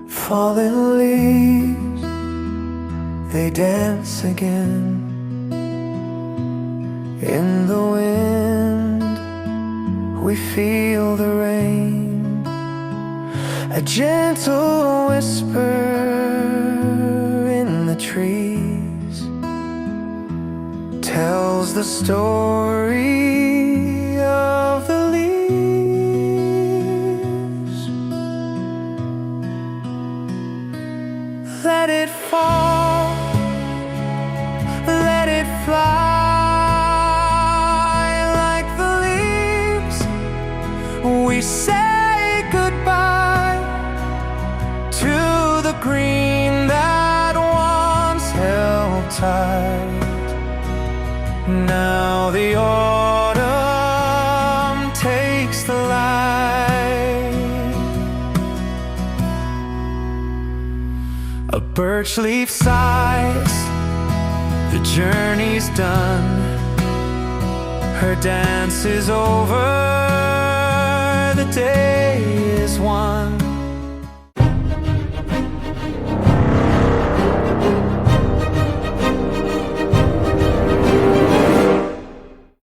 Fallen leaves, they dance again in the wind. We feel the rain, a gentle whisper in the trees tells the story of the leaves. Let it fall, let it fly like the leaves. We say goodbye to the green that once held tight. Now the autumn takes the light. A birch leaf sighs, the journey's done. Her dance is over, the day is won.